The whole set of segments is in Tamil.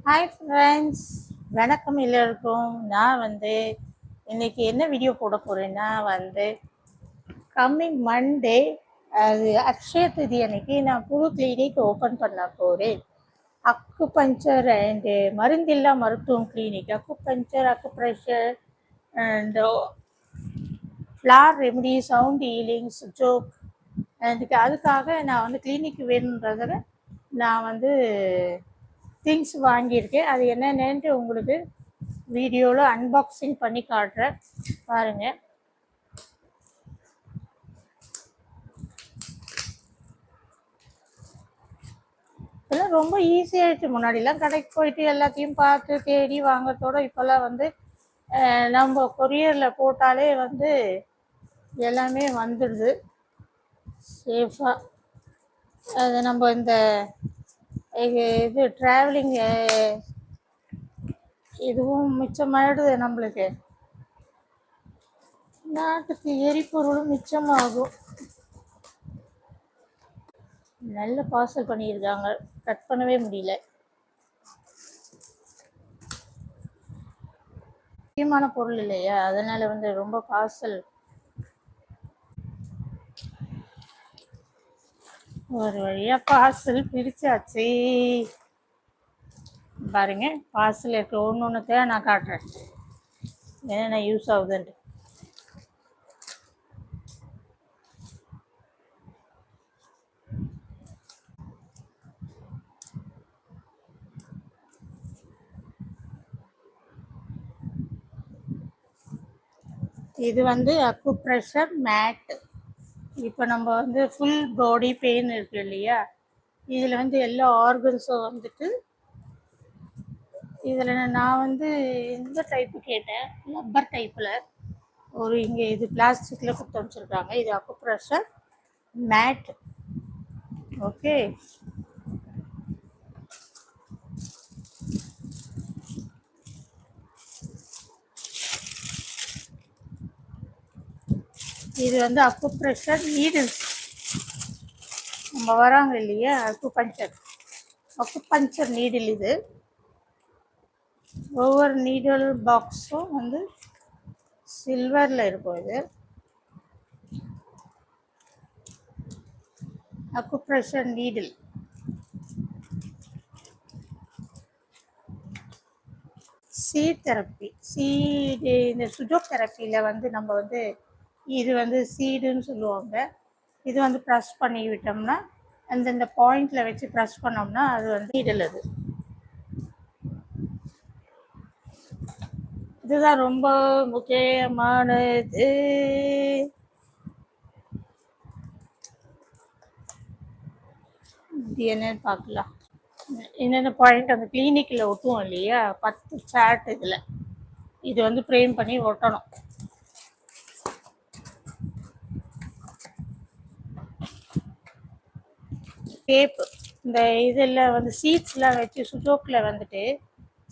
ஹாய் ஃப்ரெண்ட்ஸ், வணக்கம் எல்லோருக்கும். நான் இன்னைக்கு என்ன வீடியோ போட போகிறேன்னா கம்மிங் மண்டே, அது அக்ஷய திதி அன்னைக்கு நான் புது கிளினிக் ஓப்பன் பண்ண போகிறேன். அக்குபஞ்சர் அண்டு மருந்தில்லா மருத்துவம் clinic. Acupressure and flower remedy, sound healings, ஜோக். அதுக்காக நான் கிளினிக் வேணுன்றதில் நான் திங்ஸ் வாங்கியிருக்கேன். அது என்னென்னு உங்களுக்கு வீடியோவில் அன்பாக்சிங் பண்ணி காட்டுறேன், பாருங்கள். இதெல்லாம் ரொம்ப ஈஸியாகிடுச்சு. முன்னாடிலாம் கடைக்கு போயிட்டு எல்லாத்தையும் பார்த்து தேடி வாங்கிறதோட இப்போல்லாம் நம்ம கொரியரில் போட்டாலே எல்லாமே வந்துடுது சேஃபாக. அது நம்ம இந்த இது ட்ராவலிங் இதுவும் மிச்சமாயிடுது. நம்மளுக்கு நாட்டுக்கு எரிபொருளும் மிச்சமாகும். நல்ல பார்சல் பண்ணியிருக்காங்க, கட் பண்ணவே முடியல. முக்கியமான பொருள் இல்லையா, அதனால ரொம்ப பார்சல். ஒரு வழியாக பார்சல் பிரிச்சாச்சு. பாருங்க, பார்சல் இருக்க ஒன்று ஒன்றுத்தையா நான் காட்டுறேன் என்னென்ன யூஸ் ஆகுதுன்ட்டு. இது அக்குப்ரெஷர் மேட். இப்போ நம்ம ஃபுல் பாடி பெயின் இருக்கு இல்லையா, இதில் எல்லா ஆர்கன்ஸும் இதில் நான் இந்த டைப்பு கேட்டேன், ரப்பர் டைப்பில். இங்கே இது பிளாஸ்டிக்கில் கொடுத்து வச்சுருக்காங்க. இது அக்குப்ரெஷர் மேட். ஓகே, இது அக்குப்ரெஷர் நீடில்ஸ். நம்ம வராங்க இல்லையா, அக்குபஞ்சர் நீடில். இது ஒவ்வொரு நீடில் பாக்ஸும் சில்வரில் இருக்கும். இது acupressure needle. Seat therapy, seed. இந்த சுஜோக் தெரப்பியில் நம்ம இது சீடுன்னு சொல்லுவாங்க. இது ப்ரெஸ் பண்ணி விட்டோம்னா, அந்தந்த பாயிண்டில் வச்சு ப்ரெஸ் பண்ணோம்னா அது நீடில். இதுதான் ரொம்ப முக்கியமானது. இது என்னன்னு பார்க்கலாம். என்னென்ன பாயிண்ட் அந்த கிளினிக்கில் ஒட்டுவோம் இல்லையா, 10 சார்ட். இதில் இது ஃப்ரேம் பண்ணி ஒட்டணும். டேப்பு. இந்த இதில் சீட்ஸ்லாம் வச்சு சுஜோக்கில்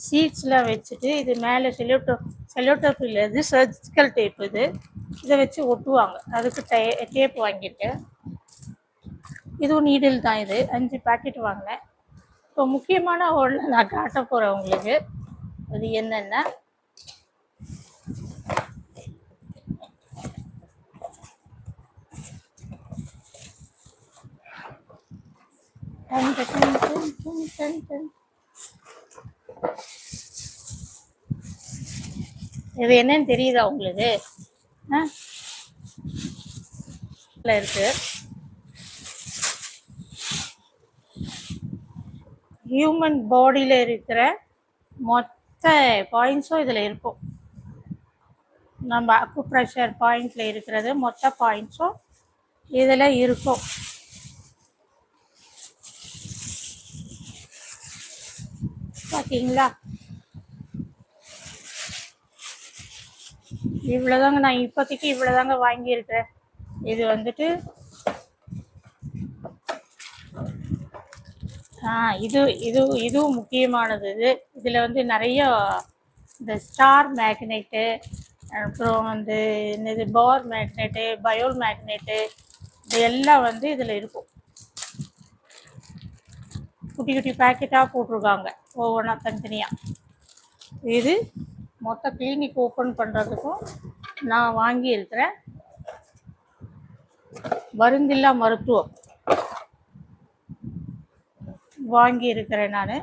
சீட்ஸ்லாம் வச்சுட்டு இது மேலே செல்லோடோப் இல்லை, இது சர்ஜிக்கல் டேப். இதை வச்சு ஒட்டுவாங்க. அதுக்கு டேப் வாங்கியிருக்கேன். இதுவும் நீடில் தான். இது 5 பாக்கெட் வாங்கினேன். இப்போ முக்கியமான ஒன்று நான் காட்ட போகிறேன் உங்களுக்கு. அது என்னென்னா, இது என்னன்னு தெரியுதா உங்களுக்கு? இருக்கு ஹியூமன் பாடியில் இருக்கிற மொத்த பாயிண்ட்ஸும் இதில் இருக்கும். நம்ம அக்குப்ரெஷர் பாயிண்டில் இருக்கிறது மொத்த பாயிண்ட்ஸும் இதில் இருக்கும். பார்த்தீங்களா? இவ்வளோதாங்க. நான் இப்போதைக்கு இவ்வளோதாங்க வாங்கியிருக்கிறேன். இது இதுவும் முக்கியமானது. இதில் நிறைய இந்த ஸ்டார் மேக்னெட்டு, அப்புறம் என்னது பார் மேக்னெட்டு, பயோல் மேக்னெட்டு, இது எல்லாம் இதில் இருக்கும். குட்டி குட்டி பேக்கெட்டாக போட்டிருக்காங்க ஒவ்வொன்றா தனித்தனியாக. இது மொத்த கிளினிக் ஓப்பன் பண்ணுறதுக்கும் நான் வாங்கியிருக்கிறேன். மருந்தில்லா மருத்துவம் வாங்கியிருக்கிறேன் நான்.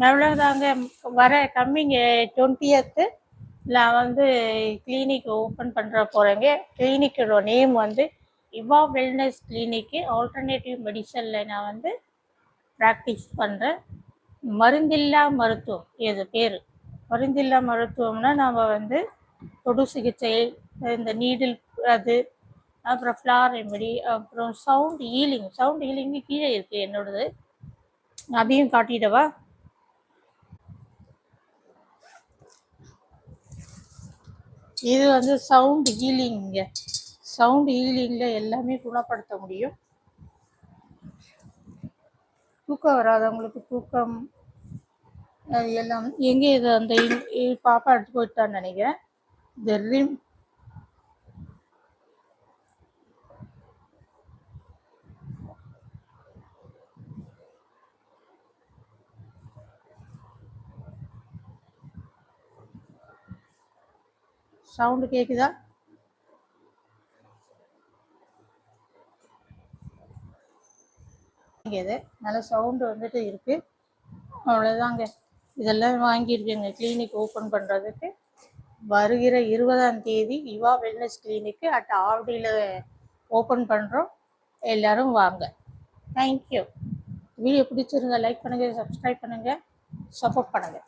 எவ்வளோதாங்க வர கம்மிங் 20th நான் வந்து கிளினிக் ஓப்பன் பண்ணுற போகிறேங்க. கிளினிக்கோட நேம் வந்து இவா வெல்னஸ் கிளினிக்கு ஆல்டர்னேட்டிவ் மெடிசனில் நான் வந்து ப்ராக்டிஸ் பண்ணுறேன். மருந்தில்லா மருத்துவம் இது பேர். மருந்தில்லா மருத்துவம்னா நம்ம வந்து தொடு சிகிச்சை, இந்த நீடில் அது, அப்புறம் ஃப்ளார் ரெமெடி, அப்புறம் சவுண்ட் ஹீலிங்கு கீழே இருக்குது என்னோடது, அதையும் காட்டிடவா? இது வந்து சவுண்ட் ஹீலிங்க. சவுண்ட் ஹீலிங்கில் எல்லாமே குணப்படுத்த முடியும். தூக்கம் வராதவங்களுக்கு தூக்கம் எல்லாம். எங்கே இது அந்த பாப்பா எடுத்து போயிட்டான்னு நினைக்கிறேன். இந்த ரிம் சவுண்டு கேட்குதா? இது நல்ல சவுண்டு வந்துட்டு இருக்குது. அவ்வளோதாங்க. இதெல்லாம் வாங்கியிருக்கேங்க கிளினிக் ஓப்பன் பண்ணுறதுக்கு. வருகிற 20ஆம் தேதி இவா வெல்னஸ் கிளினிக்கு அட் ஆவடியில் ஓப்பன் பண்ணுறோம். எல்லோரும் வாங்க. தேங்க்யூ. வீடியோ பிடிச்சிருந்தா லைக் பண்ணுங்கள், சப்ஸ்கிரைப் பண்ணுங்கள், சப்போர்ட் பண்ணுங்கள்.